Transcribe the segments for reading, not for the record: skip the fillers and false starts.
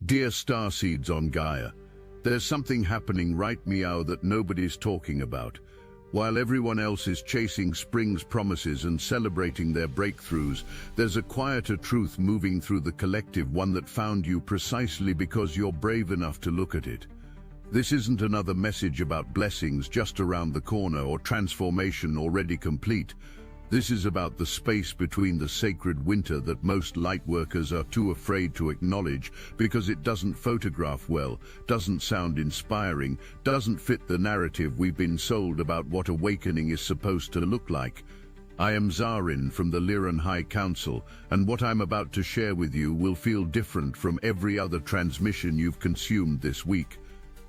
Dear Starseeds on Gaia, there's something happening right meow that nobody's talking about. While everyone else is chasing spring's promises and celebrating their breakthroughs, there's a quieter truth moving through the collective, one that found you precisely because you're brave enough to look at it. This isn't another message about blessings just around the corner or transformation already complete. This is about the space between the sacred winter that most lightworkers are too afraid to acknowledge because it doesn't photograph well, doesn't sound inspiring, doesn't fit the narrative we've been sold about what awakening is supposed to look like. I am Zarin from the Liran High Council, and what I'm about to share with you will feel different from every other transmission you've consumed this week.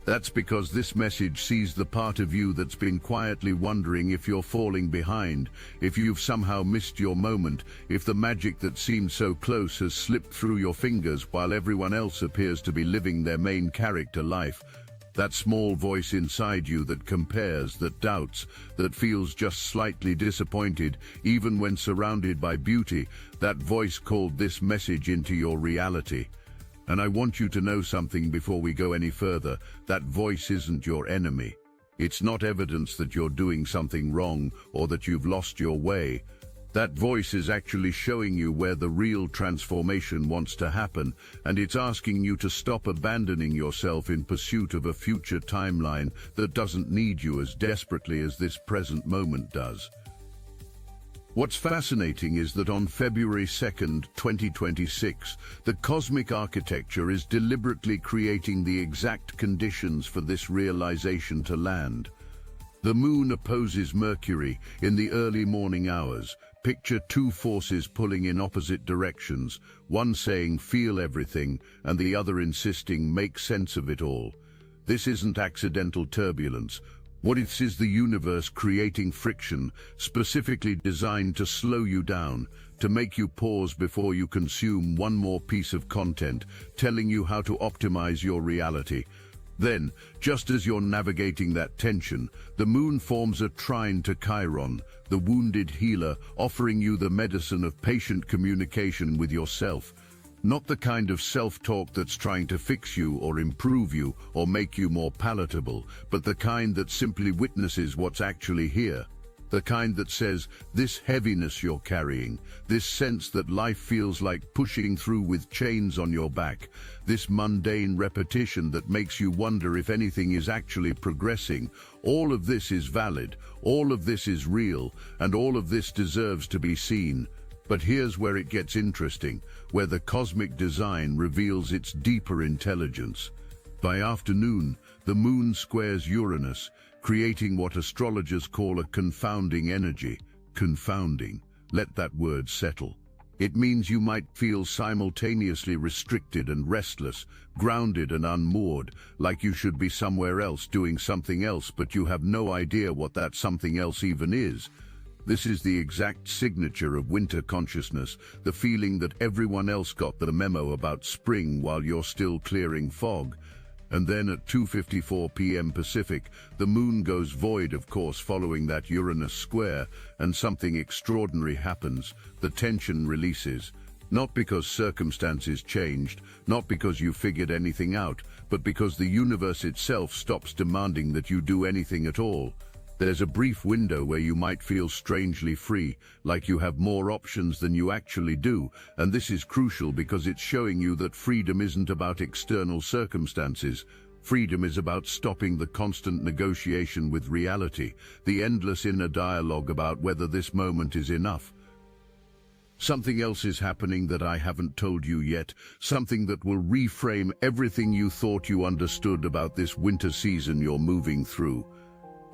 That's because this message sees the part of you that's been quietly wondering if you're falling behind, if you've somehow missed your moment, if the magic that seemed so close has slipped through your fingers while everyone else appears to be living their main character life. That small voice inside you that compares, that doubts, that feels just slightly disappointed, even when surrounded by beauty, that voice called this message into your reality. And I want you to know something before we go any further. That voice isn't your enemy. It's not evidence that you're doing something wrong or that you've lost your way. That voice is actually showing you where the real transformation wants to happen, and it's asking you to stop abandoning yourself in pursuit of a future timeline that doesn't need you as desperately as this present moment does. What's fascinating is that on February 2nd, 2026, the cosmic architecture is deliberately creating the exact conditions for this realization to land. The moon opposes Mercury in the early morning hours. Picture two forces pulling in opposite directions, one saying feel everything and the other insisting make sense of it all. This isn't accidental turbulence. What it is the universe creating friction, specifically designed to slow you down, to make you pause before you consume one more piece of content, telling you how to optimize your reality. Then, just as you're navigating that tension, the moon forms a trine to Chiron, the wounded healer, offering you the medicine of patient communication with yourself. Not the kind of self-talk that's trying to fix you or improve you or make you more palatable, but the kind that simply witnesses what's actually here. The kind that says, this heaviness you're carrying, this sense that life feels like pushing through with chains on your back, this mundane repetition that makes you wonder if anything is actually progressing, all of this is valid, all of this is real, and all of this deserves to be seen. But here's where it gets interesting, where the cosmic design reveals its deeper intelligence. By afternoon, the moon squares Uranus, creating what astrologers call a confounding energy. Confounding. Let that word settle. It means you might feel simultaneously restricted and restless, grounded and unmoored, like you should be somewhere else doing something else, but you have no idea what that something else even is. This is the exact signature of winter consciousness, the feeling that everyone else got the memo about spring while you're still clearing fog. And then at 2:54 p.m. Pacific, the moon goes void, of course, following that Uranus square, and something extraordinary happens. The tension releases. Not because circumstances changed, not because you figured anything out, but because the universe itself stops demanding that you do anything at all. There's a brief window where you might feel strangely free, like you have more options than you actually do, and this is crucial because it's showing you that freedom isn't about external circumstances. Freedom is about stopping the constant negotiation with reality, the endless inner dialogue about whether this moment is enough. Something else is happening that I haven't told you yet, something that will reframe everything you thought you understood about this winter season you're moving through.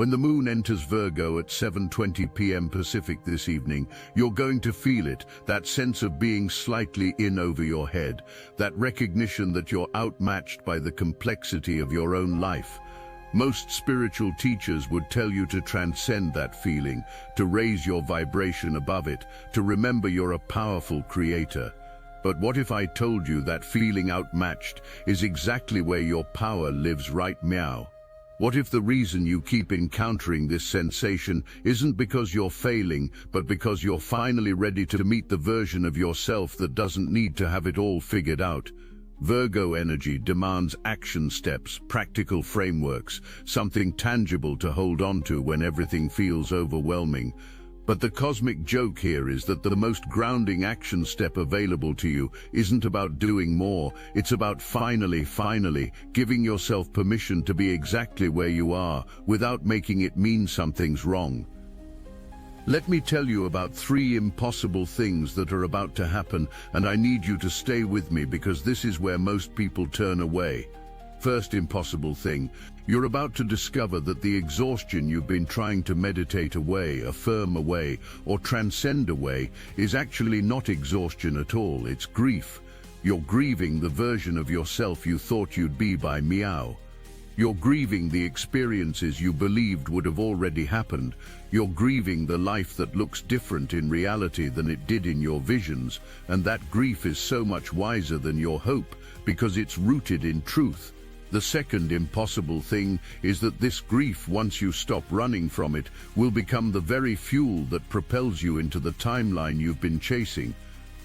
When the moon enters Virgo at 7:20 p.m. Pacific this evening, you're going to feel it, that sense of being slightly in over your head, that recognition that you're outmatched by the complexity of your own life. Most spiritual teachers would tell you to transcend that feeling, to raise your vibration above it, to remember you're a powerful creator. But what if I told you that feeling outmatched is exactly where your power lives right meow? What if the reason you keep encountering this sensation isn't because you're failing, but because you're finally ready to meet the version of yourself that doesn't need to have it all figured out? Virgo energy demands action steps, practical frameworks, something tangible to hold on to when everything feels overwhelming. But the cosmic joke here is that the most grounding action step available to you isn't about doing more, it's about finally giving yourself permission to be exactly where you are without making it mean something's wrong. Let me tell you about 3 impossible things that are about to happen, and I need you to stay with me because this is where most people turn away. First impossible thing, you're about to discover that the exhaustion you've been trying to meditate away, affirm away, or transcend away is actually not exhaustion at all, it's grief. You're grieving the version of yourself you thought you'd be by meow. You're grieving the experiences you believed would have already happened. You're grieving the life that looks different in reality than it did in your visions, and that grief is so much wiser than your hope because it's rooted in truth. The second impossible thing is that this grief, once you stop running from it, will become the very fuel that propels you into the timeline you've been chasing.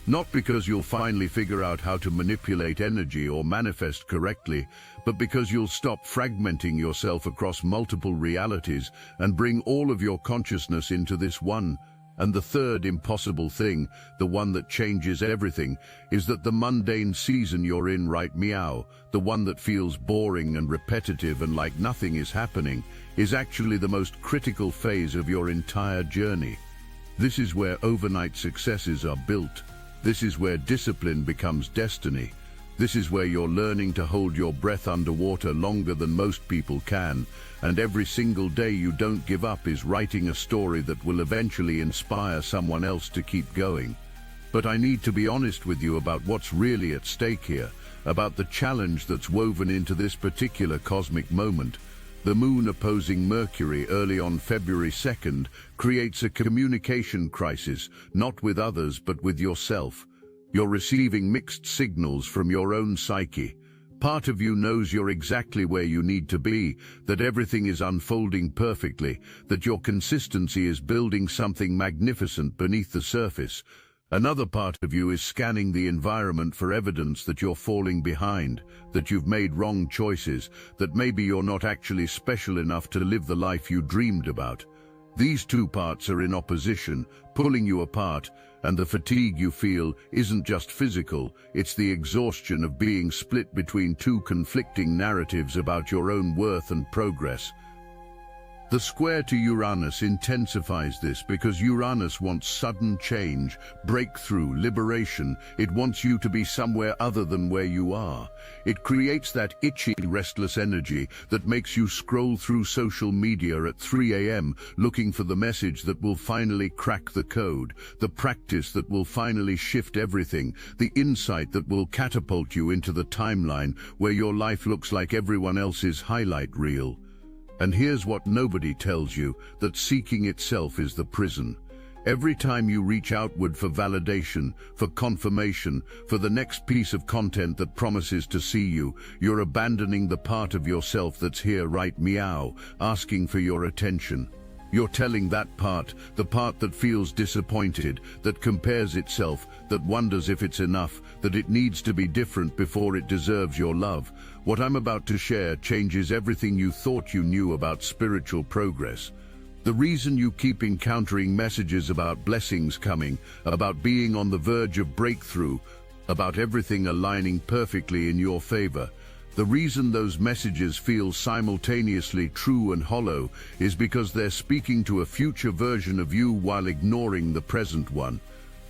Not because you'll finally figure out how to manipulate energy or manifest correctly, but because you'll stop fragmenting yourself across multiple realities and bring all of your consciousness into this one. And the third impossible thing, the one that changes everything, is that the mundane season you're in right meow, the one that feels boring and repetitive and like nothing is happening, is actually the most critical phase of your entire journey. This is where overnight successes are built. This is where discipline becomes destiny. This is where you're learning to hold your breath underwater longer than most people can, and every single day you don't give up is writing a story that will eventually inspire someone else to keep going. But I need to be honest with you about what's really at stake here, about the challenge that's woven into this particular cosmic moment. The moon opposing Mercury early on February 2nd creates a communication crisis, not with others but with yourself. You're receiving mixed signals from your own psyche. Part of you knows you're exactly where you need to be, that everything is unfolding perfectly, that your consistency is building something magnificent beneath the surface. Another part of you is scanning the environment for evidence that you're falling behind, that you've made wrong choices, that maybe you're not actually special enough to live the life you dreamed about. These two parts are in opposition, pulling you apart, and the fatigue you feel isn't just physical, it's the exhaustion of being split between two conflicting narratives about your own worth and progress. The square to Uranus intensifies this because Uranus wants sudden change, breakthrough, liberation. It wants you to be somewhere other than where you are. It creates that itchy, restless energy that makes you scroll through social media at 3 a.m. looking for the message that will finally crack the code, the practice that will finally shift everything, the insight that will catapult you into the timeline where your life looks like everyone else's highlight reel. And here's what nobody tells you, that seeking itself is the prison. Every time you reach outward for validation, for confirmation, for the next piece of content that promises to see you, you're abandoning the part of yourself that's here right meow, asking for your attention. You're telling that part, the part that feels disappointed, that compares itself, that wonders if it's enough, that it needs to be different before it deserves your love. What I'm about to share changes everything you thought you knew about spiritual progress. The reason you keep encountering messages about blessings coming, about being on the verge of breakthrough, about everything aligning perfectly in your favor, the reason those messages feel simultaneously true and hollow is because they're speaking to a future version of you while ignoring the present one.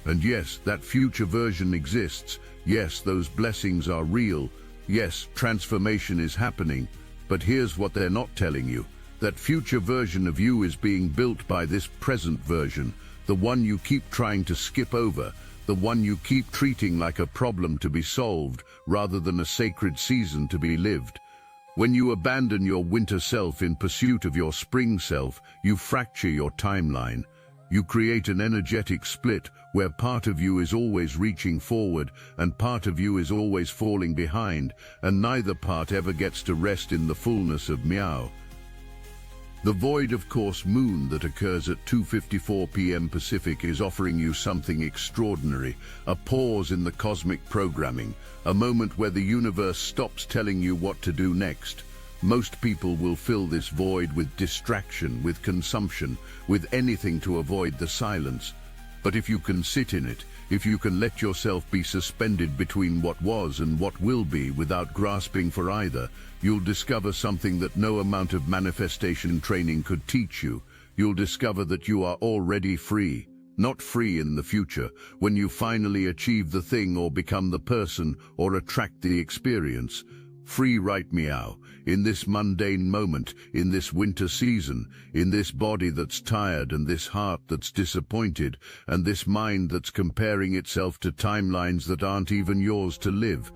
And yes, that future version exists. Yes, those blessings are real. Yes, transformation is happening. But here's what they're not telling you. That future version of you is being built by this present version, the one you keep trying to skip over, the one you keep treating like a problem to be solved rather than a sacred season to be lived. When you abandon your winter self in pursuit of your spring self, you fracture your timeline. You create an energetic split where part of you is always reaching forward and part of you is always falling behind, and neither part ever gets to rest in the fullness of meow. The void of course moon that occurs at 2:54 p.m. Pacific is offering you something extraordinary, a pause in the cosmic programming, a moment where the universe stops telling you what to do next. Most people will fill this void with distraction, with consumption, with anything to avoid the silence. But if you can sit in it, if you can let yourself be suspended between what was and what will be without grasping for either, you'll discover something that no amount of manifestation training could teach you. You'll discover that you are already free. Not free in the future, when you finally achieve the thing or become the person or attract the experience. Free right meow, in this mundane moment, in this winter season, in this body that's tired and this heart that's disappointed, and this mind that's comparing itself to timelines that aren't even yours to live.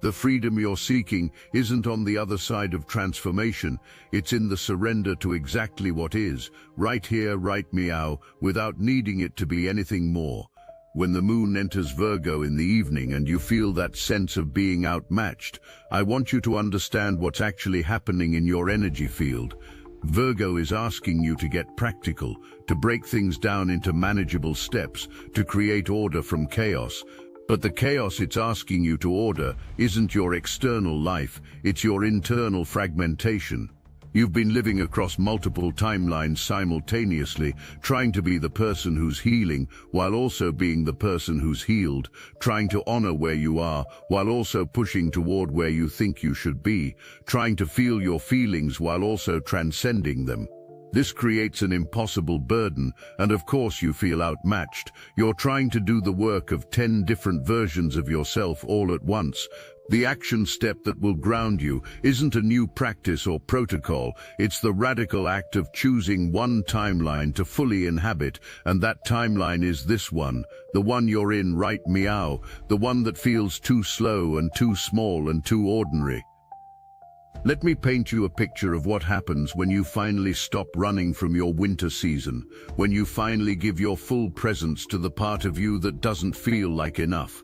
The freedom you're seeking isn't on the other side of transformation, it's in the surrender to exactly what is, right here, right meow, without needing it to be anything more. When the moon enters Virgo in the evening and you feel that sense of being outmatched, I want you to understand what's actually happening in your energy field. Virgo is asking you to get practical, to break things down into manageable steps, to create order from chaos. But the chaos it's asking you to order isn't your external life, it's your internal fragmentation. You've been living across multiple timelines simultaneously, trying to be the person who's healing while also being the person who's healed, trying to honor where you are while also pushing toward where you think you should be, trying to feel your feelings while also transcending them. This creates an impossible burden, and of course you feel outmatched. You're trying to do the work of 10 different versions of yourself all at once. The action step that will ground you isn't a new practice or protocol, it's the radical act of choosing one timeline to fully inhabit, and that timeline is this one, the one you're in right meow, the one that feels too slow and too small and too ordinary. Let me paint you a picture of what happens when you finally stop running from your winter season, when you finally give your full presence to the part of you that doesn't feel like enough.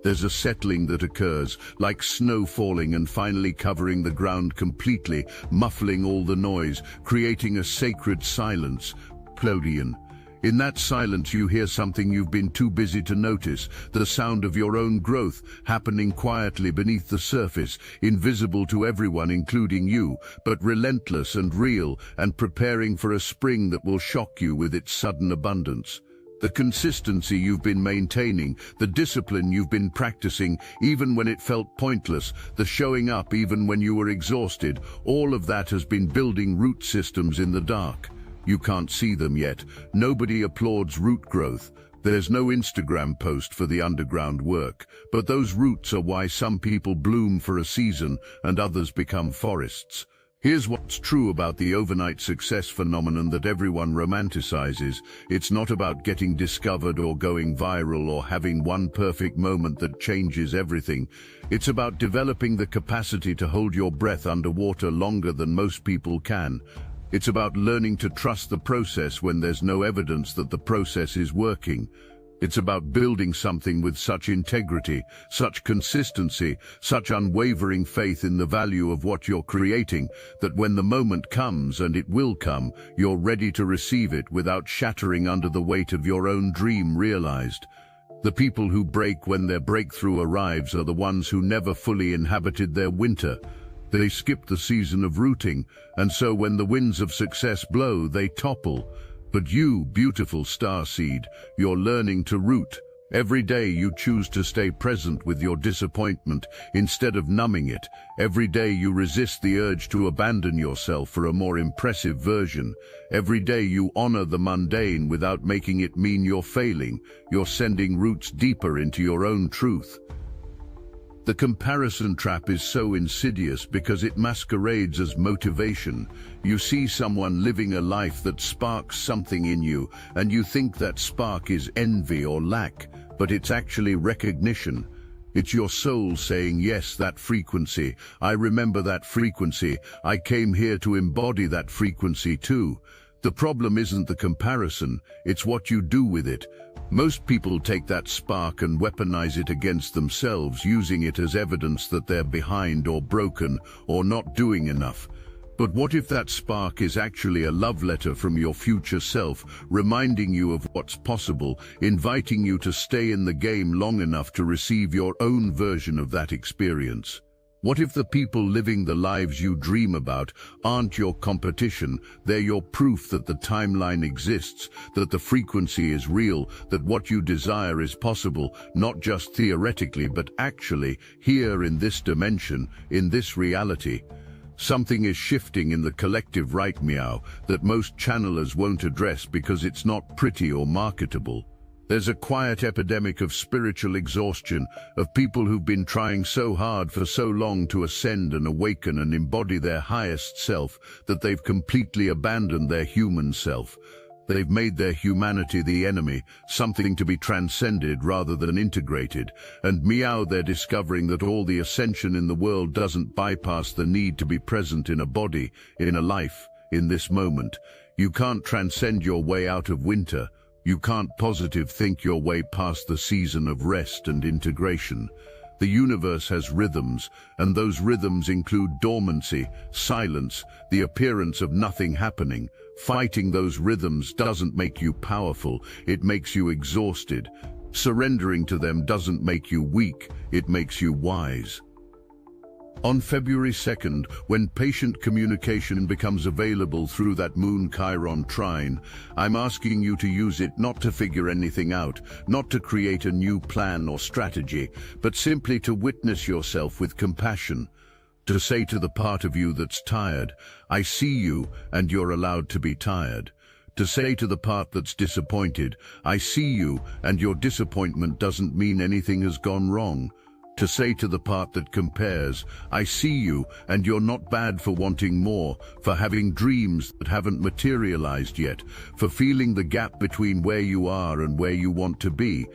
There's a settling that occurs, like snow falling and finally covering the ground completely, muffling all the noise, creating a sacred silence. Plodian. In that silence you hear something you've been too busy to notice, the sound of your own growth happening quietly beneath the surface, invisible to everyone including you, but relentless and real and preparing for a spring that will shock you with its sudden abundance. The consistency you've been maintaining, the discipline you've been practicing even when it felt pointless, the showing up even when you were exhausted, all of that has been building root systems in the dark. You can't see them yet. Nobody applauds root growth. There's no Instagram post for the underground work, but those roots are why some people bloom for a season and others become forests. Here's what's true about the overnight success phenomenon that everyone romanticizes. It's not about getting discovered or going viral or having one perfect moment that changes everything. It's about developing the capacity to hold your breath underwater longer than most people can. It's about learning to trust the process when there's no evidence that the process is working. It's about building something with such integrity, such consistency, such unwavering faith in the value of what you're creating, that when the moment comes, and it will come, you're ready to receive it without shattering under the weight of your own dream realized. The people who break when their breakthrough arrives are the ones who never fully inhabited their winter. They skip the season of rooting, and so when the winds of success blow, they topple. But you, beautiful starseed, you're learning to root. Every day you choose to stay present with your disappointment instead of numbing it. Every day you resist the urge to abandon yourself for a more impressive version. Every day you honor the mundane without making it mean you're failing. You're sending roots deeper into your own truth. The comparison trap is so insidious because it masquerades as motivation. You see someone living a life that sparks something in you, and you think that spark is envy or lack, but it's actually recognition. It's your soul saying, yes, that frequency. I remember that frequency. I came here to embody that frequency too. The problem isn't the comparison, it's what you do with it. Most people take that spark and weaponize it against themselves, using it as evidence that they're behind or broken or not doing enough. But what if that spark is actually a love letter from your future self, reminding you of what's possible, inviting you to stay in the game long enough to receive your own version of that experience? What if the people living the lives you dream about aren't your competition? They're your proof that the timeline exists, that the frequency is real, that what you desire is possible, not just theoretically, but actually, here in this dimension, in this reality. Something is shifting in the collective right meow that most channelers won't address because it's not pretty or marketable. There's a quiet epidemic of spiritual exhaustion, of people who've been trying so hard for so long to ascend and awaken and embody their highest self that they've completely abandoned their human self. They've made their humanity the enemy, something to be transcended rather than integrated. And meow, they're discovering that all the ascension in the world doesn't bypass the need to be present in a body, in a life, in this moment. You can't transcend your way out of winter. You can't positive think your way past the season of rest and integration. The universe has rhythms, and those rhythms include dormancy, silence, the appearance of nothing happening. Fighting those rhythms doesn't make you powerful, it makes you exhausted. Surrendering to them doesn't make you weak, it makes you wise. On February 2nd, when patient communication becomes available through that Moon Chiron trine, I'm asking you to use it not to figure anything out, not to create a new plan or strategy, but simply to witness yourself with compassion. To say to the part of you that's tired, I see you and you're allowed to be tired. To say to the part that's disappointed, I see you and your disappointment doesn't mean anything has gone wrong. To say to the part that compares, I see you and you're not bad for wanting more, for having dreams that haven't materialized yet, for feeling the gap between where you are and where you want to be.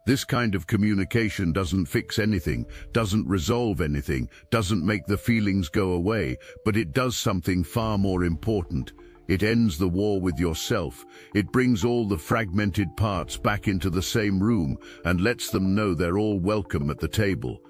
This kind of communication doesn't fix anything, doesn't resolve anything, doesn't make the feelings go away, but it does something far more important. It ends the war with yourself. It brings all the fragmented parts back into the same room and lets them know they're all welcome at the table.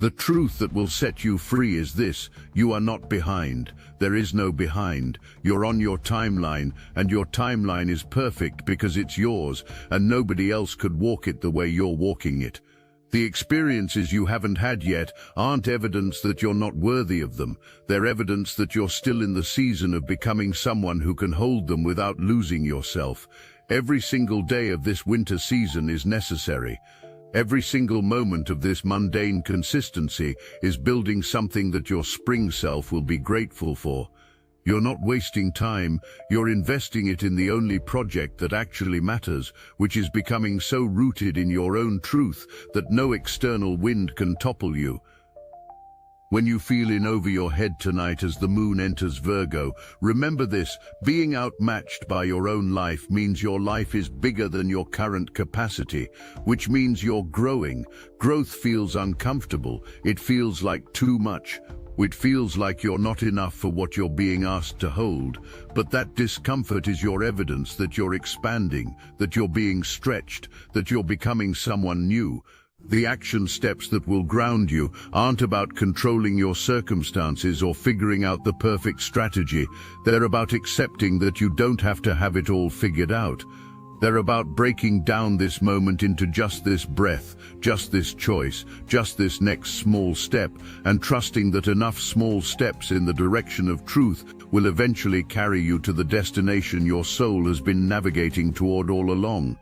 The truth that will set you free is this: you are not behind. There is no behind. You're on your timeline, and your timeline is perfect because it's yours, and nobody else could walk it the way you're walking it. The experiences you haven't had yet aren't evidence that you're not worthy of them. They're evidence that you're still in the season of becoming someone who can hold them without losing yourself. Every single day of this winter season is necessary. Every single moment of this mundane consistency is building something that your spring self will be grateful for. You're not wasting time, you're investing it in the only project that actually matters, which is becoming so rooted in your own truth that no external wind can topple you. When you feel in over your head tonight as the moon enters Virgo, remember this: being outmatched by your own life means your life is bigger than your current capacity, which means you're growing. Growth feels uncomfortable, it feels like too much. It feels like you're not enough for what you're being asked to hold, but that discomfort is your evidence that you're expanding, that you're being stretched, that you're becoming someone new. The action steps that will ground you aren't about controlling your circumstances or figuring out the perfect strategy. They're about accepting that you don't have to have it all figured out. They're about breaking down this moment into just this breath, just this choice, just this next small step, and trusting that enough small steps in the direction of truth will eventually carry you to the destination your soul has been navigating toward all along.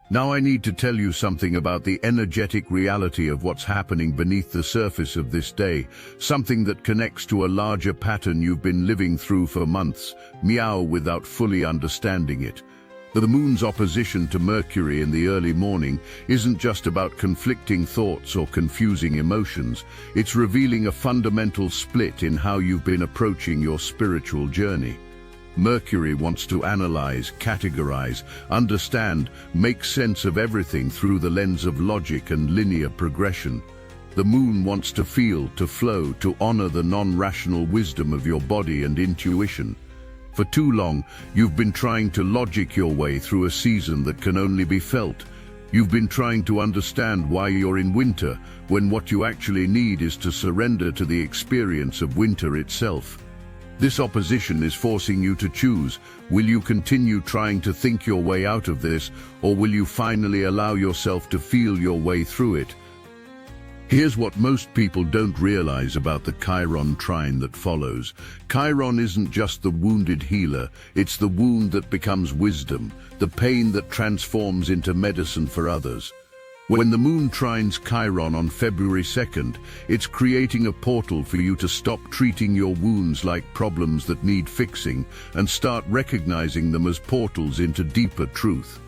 Now I need to tell you something about the energetic reality of what's happening beneath the surface of this day, something that connects to a larger pattern you've been living through for months, meow, without fully understanding it. The moon's opposition to Mercury in the early morning isn't just about conflicting thoughts or confusing emotions. It's revealing a fundamental split in how you've been approaching your spiritual journey. Mercury wants to analyze, categorize, understand, make sense of everything through the lens of logic and linear progression. The moon wants to feel, to flow, to honor the non-rational wisdom of your body and intuition. For too long, you've been trying to logic your way through a season that can only be felt. You've been trying to understand why you're in winter, when what you actually need is to surrender to the experience of winter itself. This opposition is forcing you to choose. Will you continue trying to think your way out of this, or will you finally allow yourself to feel your way through it? Here's what most people don't realize about the Chiron trine that follows. Chiron isn't just the wounded healer, it's the wound that becomes wisdom, the pain that transforms into medicine for others. When the moon trines Chiron on February 2nd, it's creating a portal for you to stop treating your wounds like problems that need fixing and start recognizing them as portals into deeper truth.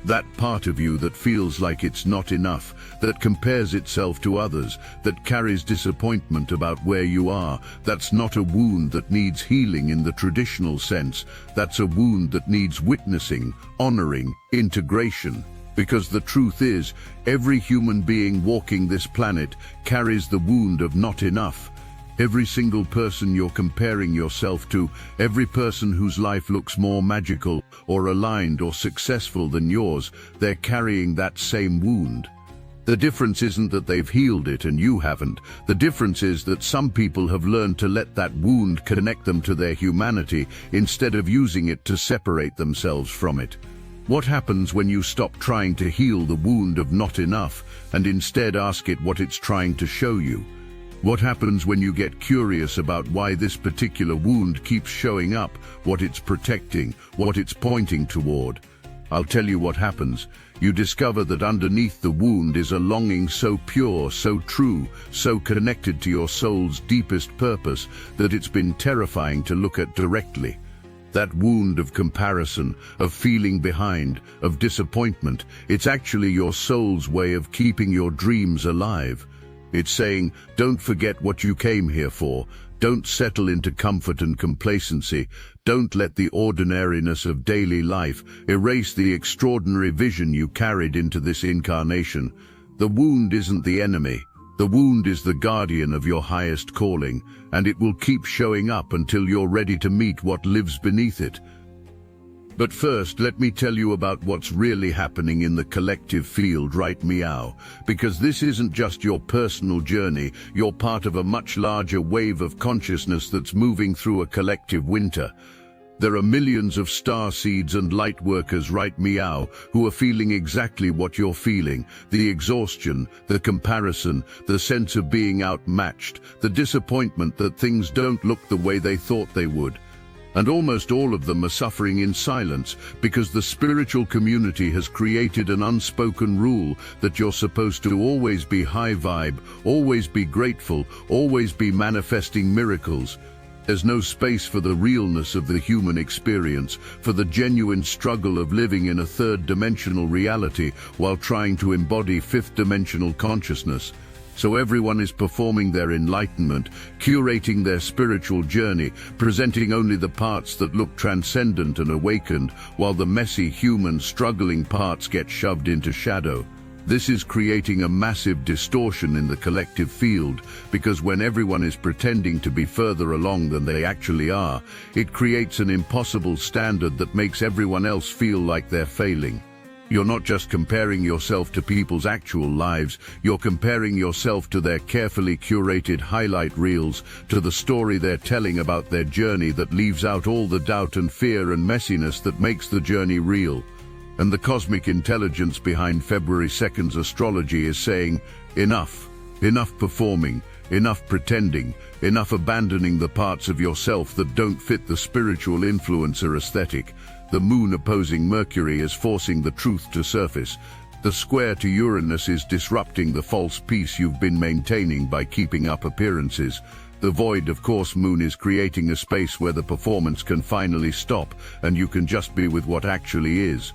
That part of you that feels like it's not enough, that compares itself to others, that carries disappointment about where you are, that's not a wound that needs healing in the traditional sense. That's a wound that needs witnessing, honoring, integration. Because the truth is, every human being walking this planet carries the wound of not enough. Every single person you're comparing yourself to, every person whose life looks more magical or aligned or successful than yours, they're carrying that same wound. The difference isn't that they've healed it and you haven't. The difference is that some people have learned to let that wound connect them to their humanity instead of using it to separate themselves from it. What happens when you stop trying to heal the wound of not enough and instead ask it what it's trying to show you? What happens when you get curious about why this particular wound keeps showing up, what it's protecting, what it's pointing toward? I'll tell you what happens. You discover that underneath the wound is a longing so pure, so true, so connected to your soul's deepest purpose that it's been terrifying to look at directly. That wound of comparison, of feeling behind, of disappointment, it's actually your soul's way of keeping your dreams alive. It's saying, don't forget what you came here for. Don't settle into comfort and complacency. Don't let the ordinariness of daily life erase the extraordinary vision you carried into this incarnation. The wound isn't the enemy. The wound is the guardian of your highest calling, and it will keep showing up until you're ready to meet what lives beneath it. But first, let me tell you about what's really happening in the collective field, right, Meow? Because this isn't just your personal journey, you're part of a much larger wave of consciousness that's moving through a collective winter. There are millions of starseeds and light workers, right, Meow, who are feeling exactly what you're feeling. The exhaustion, the comparison, the sense of being outmatched, the disappointment that things don't look the way they thought they would. And almost all of them are suffering in silence because the spiritual community has created an unspoken rule that you're supposed to always be high vibe, always be grateful, always be manifesting miracles. There's no space for the realness of the human experience, for the genuine struggle of living in a third-dimensional reality while trying to embody fifth-dimensional consciousness. So everyone is performing their enlightenment, curating their spiritual journey, presenting only the parts that look transcendent and awakened, while the messy, human, struggling parts get shoved into shadow. This is creating a massive distortion in the collective field, because when everyone is pretending to be further along than they actually are, it creates an impossible standard that makes everyone else feel like they're failing. You're not just comparing yourself to people's actual lives, you're comparing yourself to their carefully curated highlight reels, to the story they're telling about their journey that leaves out all the doubt and fear and messiness that makes the journey real. And the cosmic intelligence behind February 2nd's astrology is saying, enough. Enough performing, enough pretending, enough abandoning the parts of yourself that don't fit the spiritual influencer aesthetic. The moon opposing Mercury is forcing the truth to surface. The square to Uranus is disrupting the false peace you've been maintaining by keeping up appearances. The void of course moon is creating a space where the performance can finally stop and you can just be with what actually is.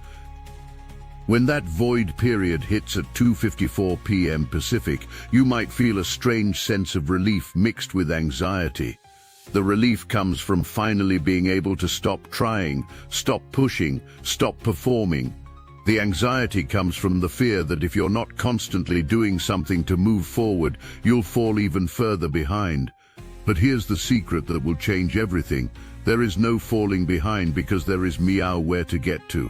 When that void period hits at 2:54 p.m. Pacific, you might feel a strange sense of relief mixed with anxiety. The relief comes from finally being able to stop trying, stop pushing, stop performing. The anxiety comes from the fear that if you're not constantly doing something to move forward, you'll fall even further behind. But here's the secret that will change everything. There is no falling behind because there is Meow where to get to.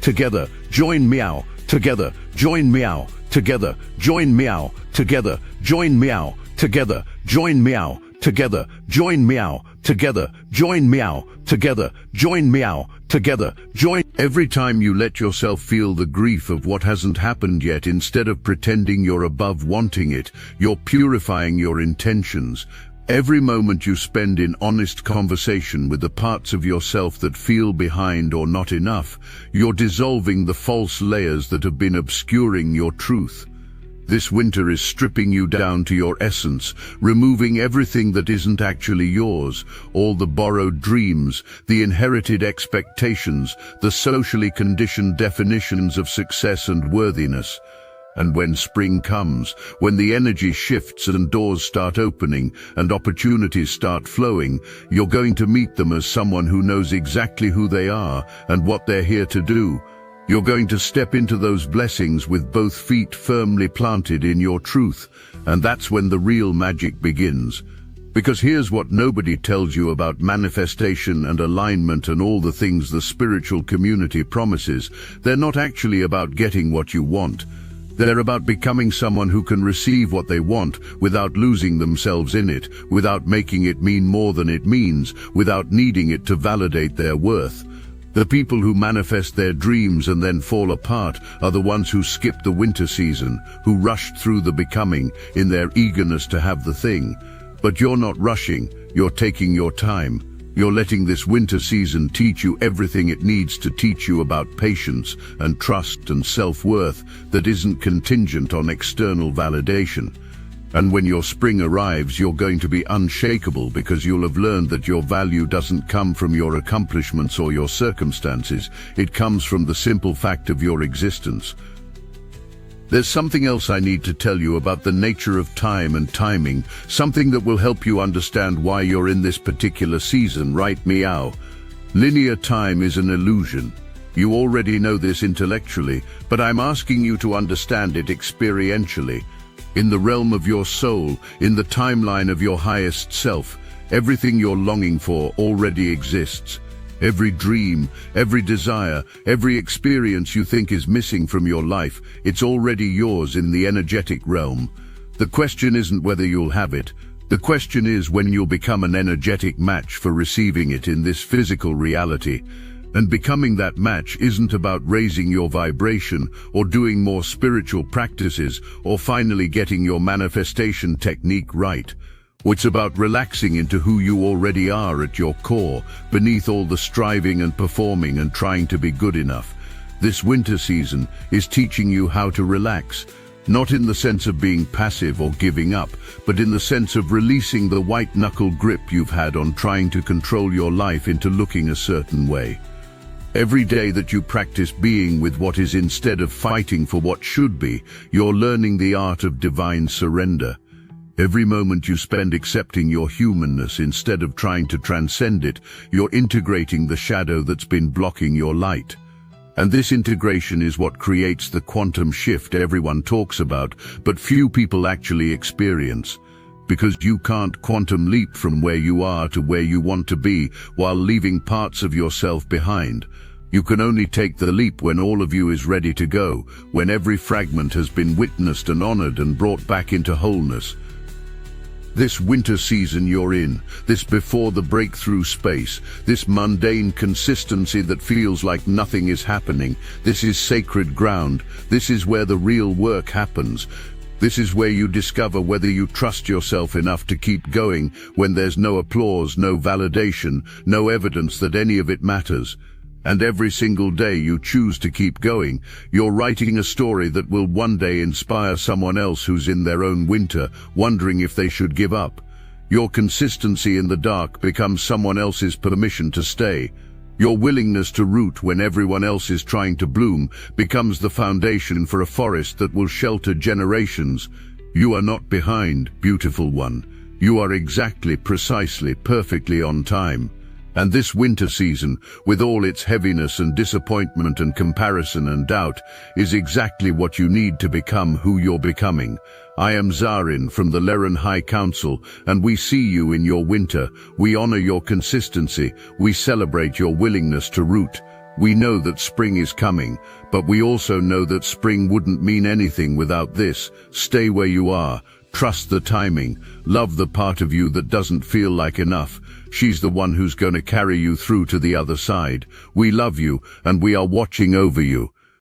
together, join meow, together, join meow, together, join meow, together, join meow, together, join meow, together, join meow, together, join meow, together, join meow, together, join. Every time you let yourself feel the grief of what hasn't happened yet, instead of pretending you're above wanting it, you're purifying your intentions. Every moment you spend in honest conversation with the parts of yourself that feel behind or not enough, you're dissolving the false layers that have been obscuring your truth. This winter is stripping you down to your essence, removing everything that isn't actually yours, all the borrowed dreams, the inherited expectations, the socially conditioned definitions of success and worthiness. And when spring comes, when the energy shifts and doors start opening and opportunities start flowing, you're going to meet them as someone who knows exactly who they are and what they're here to do. You're going to step into those blessings with both feet firmly planted in your truth, and that's when the real magic begins. Because here's what nobody tells you about manifestation and alignment and all the things the spiritual community promises. They're not actually about getting what you want. They're about becoming someone who can receive what they want without losing themselves in it, without making it mean more than it means, without needing it to validate their worth. The people who manifest their dreams and then fall apart are the ones who skip the winter season, who rushed through the becoming in their eagerness to have the thing. But you're not rushing, you're taking your time. You're letting this winter season teach you everything it needs to teach you about patience and trust and self-worth that isn't contingent on external validation. And when your spring arrives, you're going to be unshakable because you'll have learned that your value doesn't come from your accomplishments or your circumstances. It comes from the simple fact of your existence. There's something else I need to tell you about the nature of time and timing, something that will help you understand why you're in this particular season, right, meow? Linear time is an illusion. You already know this intellectually, but I'm asking you to understand it experientially. In the realm of your soul, in the timeline of your highest self, everything you're longing for already exists. Every dream, every desire, every experience you think is missing from your life, it's already yours in the energetic realm. The question isn't whether you'll have it. The question is when you'll become an energetic match for receiving it in this physical reality. And becoming that match isn't about raising your vibration or doing more spiritual practices or finally getting your manifestation technique right. It's about relaxing into who you already are at your core, beneath all the striving and performing and trying to be good enough. This winter season is teaching you how to relax, not in the sense of being passive or giving up, but in the sense of releasing the white-knuckle grip you've had on trying to control your life into looking a certain way. Every day that you practice being with what is instead of fighting for what should be, you're learning the art of divine surrender. Every moment you spend accepting your humanness instead of trying to transcend it, you're integrating the shadow that's been blocking your light. And this integration is what creates the quantum shift everyone talks about, but few people actually experience. Because you can't quantum leap from where you are to where you want to be while leaving parts of yourself behind. You can only take the leap when all of you is ready to go, when every fragment has been witnessed and honored and brought back into wholeness. This winter season you're in, this before the breakthrough space, this mundane consistency that feels like nothing is happening, this is sacred ground, this is where the real work happens. This is where you discover whether you trust yourself enough to keep going when there's no applause, no validation, no evidence that any of it matters. And every single day you choose to keep going, you're writing a story that will one day inspire someone else who's in their own winter, wondering if they should give up. Your consistency in the dark becomes someone else's permission to stay. Your willingness to root when everyone else is trying to bloom becomes the foundation for a forest that will shelter generations. You are not behind, beautiful one. You are exactly, precisely, perfectly on time. And this winter season, with all its heaviness and disappointment and comparison and doubt, is exactly what you need to become who you're becoming. I am Zarin from the Leran High Council, and we see you in your winter. We honor your consistency. We celebrate your willingness to root. We know that spring is coming, but we also know that spring wouldn't mean anything without this. Stay where you are. Trust the timing. Love the part of you that doesn't feel like enough. She's the one who's going to carry you through to the other side. We love you, and we are watching over you.